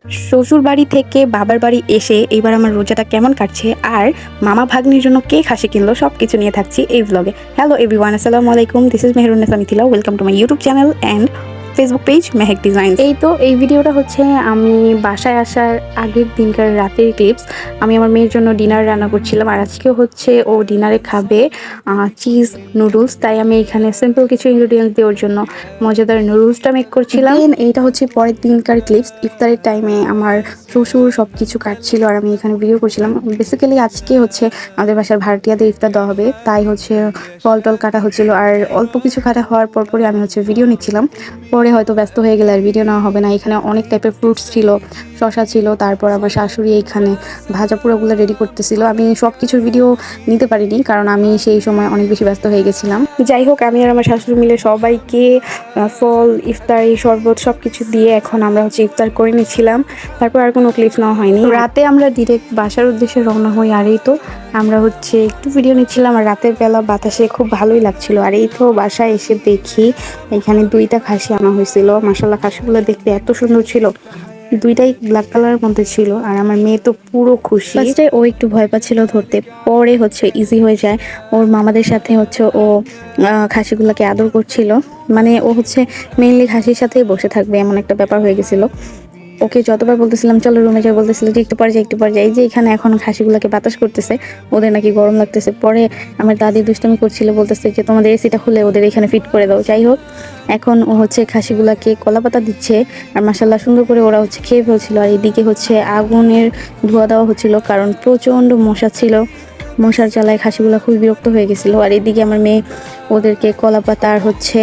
শ্বশুর বাড়ি থেকে বাবার বাড়ি এসে এইবার আমার রোজাটা কেমন কাটছে আর মামা ভাগ্নির জন্য কে খাসি কিনলো সব কিছু নিয়ে থাকছি এই ব্লগে। হ্যালো এভরিওয়ান, আসসালামু আলাইকুম, this is Mehrunnesa Mithila. Welcome to my YouTube channel and Facebook page Mehak design. এই ভিডিওটা হচ্ছে আমি বাসায় আসার আগের দিনকার রাতের ক্লিপস। আমি আমার মেয়ের জন্য ডিনার রান্না করছিলাম আর আজকেও হচ্ছে ও ডিনারে খাবে চিজ নুডলস, তাই আমি এখানে সিম্পল কিছু ইনগ্রিডিয়েন্টস দিয়ে ওর জন্য মজাদার নুডলসটা মেক করছিলাম। এইটা হচ্ছে পরের দিনকার ক্লিপস। ইফতারের টাইমে আমার শ্বশুর সব কিছু কাটছিল আর আমি এখানে ভিডিও করছিলাম। বেসিক্যালি আজকে হচ্ছে আমাদের বাসার ভাড়াটিয়াদের ইফতার দেওয়া হবে, তাই হচ্ছে ফল টল কাটা হচ্ছিল আর অল্প কিছু কাটা হওয়ার পরে আমি হচ্ছে ভিডিও নিচ্ছিলাম। পরে হয়তো ব্যস্ত হয়ে গেলে আর ভিডিও নেওয়া হবে না। এখানে অনেক টাইপের ফ্রুটস ছিল, শশা ছিল, তারপর আমার শাশুড়ি এইখানে ভাজা পোড়াগুলো রেডি করতেছিল। আমি সব কিছুর ভিডিও নিতে পারিনি কারণ আমি সেই সময় অনেক বেশি ব্যস্ত হয়ে গেছিলাম। যাই হোক, আমি আর আমার শাশুড়ি মিলে সবাইকে ফল, ইফতারি, শরবত সব কিছু দিয়ে এখন আমরা হচ্ছে ইফতার করে নিচ্ছিলাম। তারপর আর কোনো ক্লিপস নেওয়া হয়নি। রাতে আমরা ডিরেক্ট বাসার উদ্দেশ্যে রওনা হই আর এই তো আমরা হচ্ছে একটু ভিডিও নিচ্ছিলাম আর রাতের বেলা বাতাসে খুব ভালোই লাগছিল। আর এই তো বাসায় এসে দেখি এখানে 2টা খাসি আনা হয়েছিল। মাশাআল্লাহ, খাসিগুলো দেখতে এত সুন্দর ছিল, 2টাই ব্ল্যাক কালারের মধ্যে ছিল আর আমার মেয়ে তো পুরো খুশি। ফার্স্টে ও একটু ভয় পাচ্ছিল ধরতে, পরে হচ্ছে ইজি হয়ে যায়। ওর মামাদের সাথে হচ্ছে ও খাসিগুলোকে আদর করছিল, মানে ও হচ্ছে মেইনলি খাসির সাথেই বসে থাকবে এমন একটা ব্যাপার হয়ে গেছিল। ওকে যতবার বলতেছিলাম চলো রুমে যাই, বলতেছিল যে একটু পরে যাই। এই যে এখানে এখন খাসিগুলোকে বাতাস করতেছে, ওদের নাকি গরম লাগতেছে। পরে আমার দাদি দুষ্টামি করছিল, বলতেছে যে তোমাদের এসিটা খুলে ওদের এখানে ফিট করে দাও। যাই হোক, এখন ও হচ্ছে খাসিগুলোকে কলাপাতা দিচ্ছে আর মাশাআল্লাহ সুন্দর করে ওরা হচ্ছে খেয়ে ফেলছিল। আর এদিকে হচ্ছে আগুনের ধোঁয়া দেওয়া হচ্ছিল কারণ প্রচণ্ড মশা ছিল। মশার জ্বালায় খাসিগুলো খুবই বিরক্ত হয়ে গেছিলো। আর এদিকে আমার মেয়ে ওদেরকে কলা পাতা আর হচ্ছে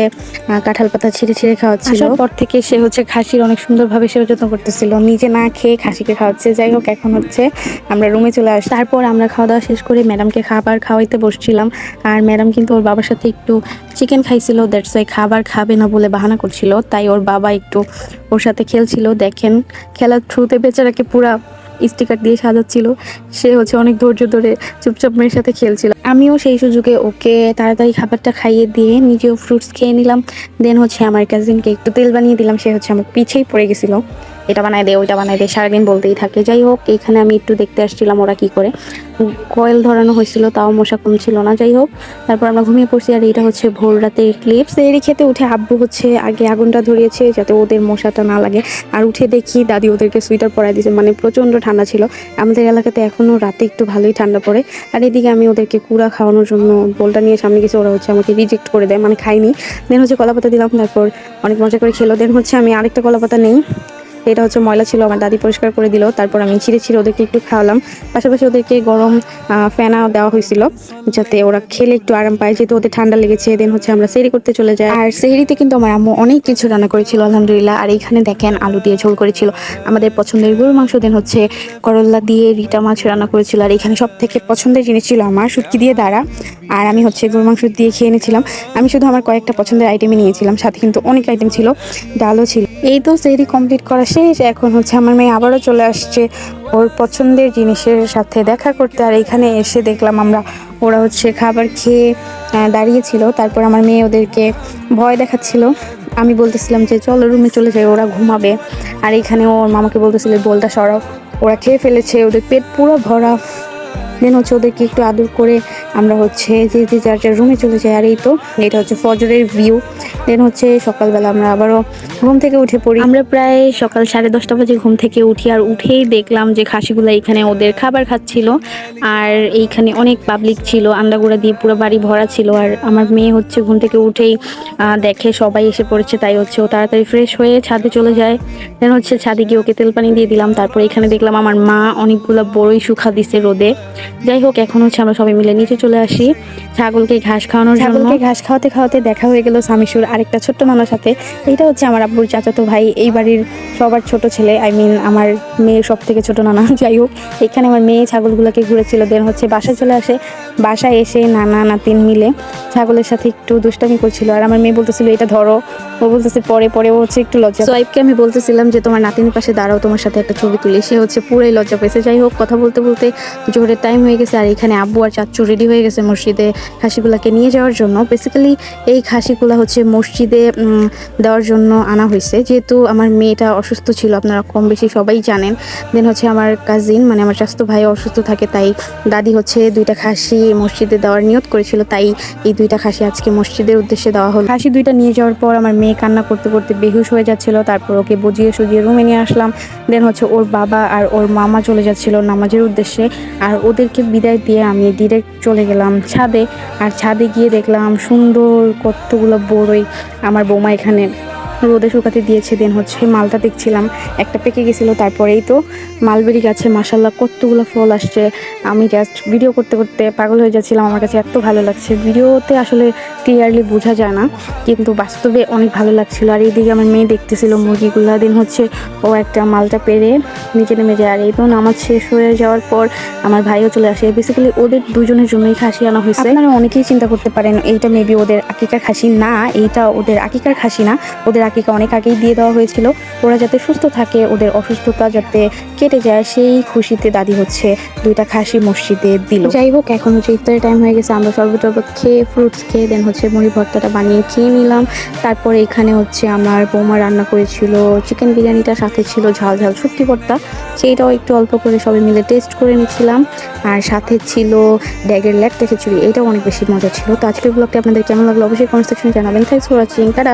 কাঁঠাল পাতা ছিঁড়ে খাওয়াচ্ছিল। পর থেকে সে হচ্ছে খাসির অনেক সুন্দরভাবে সেবা যত্ন করতেছিল, নিজে না খেয়ে খাসিকে খাওয়াচ্ছে। যাই হোক, এখন হচ্ছে আমরা রুমে চলে আসি। তারপর আমরা খাওয়া দাওয়া শেষ করে ম্যাডামকে খাবার খাওয়াইতে বসছিলাম আর ম্যাডাম কিন্তু ওর বাবার সাথে একটু চিকেন খাইছিল, দ্যাটস ওয়াই খাবার খাবে না বলে বাহানা করছিল। তাই ওর বাবা একটু ওর সাথে খেলছিল। দেখেন, খেলার থ্রুতে বেচারাকে পুরা স্টিকার দিয়ে সাজাচ্ছিল। সে হচ্ছে অনেক ধৈর্য ধরে চুপচাপ মেয়ের সাথে খেলছিল। আমিও সেই সুযোগে ওকে তাড়াতাড়ি খাবারটা খাইয়ে দিয়ে নিজেও ফ্রুটস খেয়ে নিলাম। দেন হচ্ছে আমার কাজিনকে একটু তেল বানিয়ে দিলাম, সে হচ্ছে আমার পিছেই পড়ে গেছিলো, এটা বানাই দে ওইটা বানাই দে, সারাদিন বলতেই থাকে। যাই হোক, এইখানে আমি একটু দেখতে আসছিলাম ওরা কি করে। কয়েল ধরানো হয়েছিল, তাও মশা কম ছিল না। যাই হোক, তারপর আমরা ঘুমিয়ে পড়ছি। আর এটা হচ্ছে ভোর রাতের ক্লিপস। এরই খেতে উঠে আব্বু হচ্ছে আগে আগুনটা ধরিয়েছে যাতে ওদের মশাটা না লাগে। আর উঠে দেখি দাদি ওদেরকে সোয়েটার পরাই দিয়েছে, মানে প্রচণ্ড ঠান্ডা ছিল। আমাদের এলাকাতে এখনও রাতে একটু ভালোই ঠান্ডা পড়ে। আর এদিকে আমি ওদেরকে কুড়া খাওয়ানোর জন্য বোলটা নিয়ে সামনে গেছে, ওরা হচ্ছে আমাকে রিজেক্ট করে দেয়, মানে খাইনি। দেন হচ্ছে কলাপাতা দিলাম, তারপর অনেক মজা করে খেলো। দেন হচ্ছে আমি আরেকটা কলাপাতা নেই, এটা হচ্ছে ময়লা ছিল, আমার দাদি পরিষ্কার করে দিল। তারপর আমি ছিঁড়ে ওদেরকে একটু খাওয়ালাম। পাশাপাশি ওদেরকে গরম ফেনা দেওয়া হয়েছিল যাতে ওরা খেলে একটু আরাম পায়, যেহেতু ওদের ঠান্ডা লেগেছে। দেন হচ্ছে আমরা সেহরি করতে চলে যাই। আর সেহরিতে কিন্তু আমার আম্মু অনেক কিছু রান্না করেছিল আলহামদুলিল্লাহ। আর এইখানে দেখেন আলু দিয়ে ঝোল করেছিল, আমাদের পছন্দের গরুর মাংস। দেন হচ্ছে করল্লা দিয়ে রিটা মাছ রান্না করেছিল। আর এখানে সব থেকে পছন্দের জিনিস ছিল আমার শুটকি দিয়ে দাঁড়া, আর আমি হচ্ছে গরুর মাংস দিয়ে খেয়ে নিয়েছিলাম। আমি শুধু আমার কয়েকটা পছন্দের আইটেমই নিয়েছিলাম, সাথে কিন্তু অনেক আইটেম ছিল, ডালও ছিল। এই তো সেহরি কমপ্লিট করা শেষ। এখন হচ্ছে আমার মেয়ে আবারও চলে আসছে ওর পছন্দের জিনিসের সাথে দেখা করতে। আর এখানে এসে দেখলাম ওরা হচ্ছে খাবার খেয়ে দাঁড়িয়েছিল। তারপর আমার মেয়ে ওদেরকে ভয় দেখাচ্ছিল। আমি বলতেছিলাম যে চলো রুমে চলে যাই, ওরা ঘুমাবে। আর এখানে ওর মামাকে বলতেছিল বলটা সরাও, ওরা খেয়ে ফেলেছে, ওদের পেট পুরো ভরা। দেন হচ্ছে ওদেরকে একটু আদর করে আমরা হচ্ছে যে যার রুমে চলে যাই। আর এই তো এটা হচ্ছে ফজরের ভিউ। দেন হচ্ছে সকালবেলা আমরা আবারও ঘুম থেকে উঠে পড়ি। আমরা প্রায় সকাল 10:30 বাজে ঘুম থেকে উঠি আর উঠেই দেখলাম যে খাসিগুলো এখানে ওদের খাবার খাচ্ছিল। আর এইখানে অনেক পাবলিক ছিল, আন্ডাগুড়া দিয়ে পুরো বাড়ি ভরা ছিল। আর আমার মেয়ে হচ্ছে ঘুম থেকে উঠেই দেখে সবাই এসে পড়েছে, তাই হচ্ছে ও তাড়াতাড়ি ফ্রেশ হয়ে ছাদে চলে যায়। দেন হচ্ছে ছাদে গিয়ে ওকে তেল পানি দিয়ে দিলাম। তারপর এখানে দেখলাম আমার মা অনেকগুলো বড়ই শুকা দিছে রোদে। যাই হোক, এখন হচ্ছে আমরা সবাই মিলে নিচে চলে আসি ছাগলকে ঘাস খাওয়ানোর জন্য। ছাগলকে ঘাস খাওয়াতে খাওয়াতে দেখা হয়ে গেল সামিশুর আরেকটা ছোট্ট নানার সাথে। এটা হচ্ছে আমার আব্বুর চাচাতো ভাই, এই বাড়ির সবার ছোট ছেলে, আমার মেয়ের সব থেকে ছোট নানা। যাই হোক, এখানে আমার মেয়ে ছাগলগুলোকে ঘুরেছিল। দেন হচ্ছে বাসায় চলে আসে, বাসায় এসে নানা নাতিন মিলে ছাগলের সাথে একটু দুষ্টামি করছিল। আর আমার মেয়ে বলতেছিল এটা ধরো, ও বলতেছে পরে ও হচ্ছে একটু লজ্জা। সোয়াইবকে আমি বলতেছিলাম যে তোমার নাতিনের পাশে দাঁড়াও, তোমার সাথে একটা ছবি তুলি। সে হচ্ছে পুরোই লজ্জা পেয়েছে। যাই হোক, কথা বলতে বলতে জোহরের টাইম টাইম হয়ে গেছে আর এখানে আব্বু আর চাচ্চু রেডি হয়ে গেছে মসজিদে খাসিগুলোকে নিয়ে যাওয়ার জন্য। বেসিক্যালি এই খাসিগুলো হচ্ছে মসজিদে দেওয়ার জন্য আনা হয়েছে, যেহেতু আমার মেয়েটা অসুস্থ ছিল, আপনারা কম বেশি সবাই জানেন। দেন হচ্ছে আমার কাজিন মানে আমার চাচাতো ভাই অসুস্থ থাকে, তাই দাদি হচ্ছে 2টা খাসি মসজিদে দেওয়ার নিয়ত করেছিল, তাই এই 2টা খাসি আজকে মসজিদের উদ্দেশ্যে দেওয়া হলো। খাসি 2টা নিয়ে যাওয়ার পর আমার মেয়ে কান্না করতে করতে বেহুশ হয়ে যাচ্ছিল, তারপর ওকে বুঝিয়ে সুজিয়ে রুমে নিয়ে আসলাম। দেন হচ্ছে ওর বাবা আর ওর মামা চলে যাচ্ছিল নামাজের উদ্দেশ্যে, আর ওদেরকে বিদায় দিয়ে আমি ডিরেক্ট চলে গেলাম ছাদে। আর ছাদে গিয়ে দেখলাম সুন্দর কতগুলো বড়ই আমার বৌমা এখানে রোদে শুকাতে দিয়েছে। দেন হচ্ছে মালটা দেখছিলাম, একটা পেকে গেছিলো, তারপরেই তো মালবেরি গাছে মাশাল্লাহ কতগুলো ফল আসছে। আমি জাস্ট ভিডিও করতে করতে পাগল হয়ে যাচ্ছিলাম, আমার কাছে এত ভালো লাগছে। ভিডিওতে আসলে ক্লিয়ারলি বোঝা যায় না, কিন্তু বাস্তবে অনেক ভালো লাগছিল। আর এইদিকে আমার মেয়ে দেখতেছিল মুরগিগুলো। দিন হচ্ছে ও একটা মালটা পেরে নিচে নেমে যায়, আর এই তো নামাজ শেষ হয়ে যাওয়ার পর আমার ভাইও চলে আসে। বেসিক্যালি ওদের দুজনের জন্যই খাসি আনা হয়েছে। আপনারা অনেকেই চিন্তা করতে পারেন এইটা মেবি ওদের আকিকার খাসি। না, এইটা ওদের আকিকার খাসি না, ওদের আকিকা অনেক আগেই দিয়ে দেওয়া হয়েছিল। ওরা যাতে সুস্থ থাকে, ওদের অসুস্থতা যাতে কেটে যায়, সেই খুশিতে দাদি হচ্ছে 2টা খাসি মসজিদে দিল। যাই হোক, এখন হচ্ছে ইফতারের টাইম হয়ে গেছে, আমরা শরবত খেয়ে ফ্রুটস খেয়ে দেন হচ্ছে মুড়ি ভর্তাটা বানিয়ে খেয়ে নিলাম। তারপরে এখানে হচ্ছে আমার বৌমা রান্না করেছিল চিকেন বিরিয়ানিটা, সাথে ছিল ঝাল ঝাল শুটকি ভর্তা, সেইটাও একটু অল্প করে সবাই মিলে টেস্ট করে নিচ্ছিলাম। আর সাথে ছিল ড্যাগের লেগটা খিচুড়ি, এইটাও অনেক বেশি মজা ছিল। তো আজকের ব্লগটি আপনাদের কেমন লাগলো অবশ্যই কমেন্ট সেকশনে জানাবেন। Thanks for watching, tata.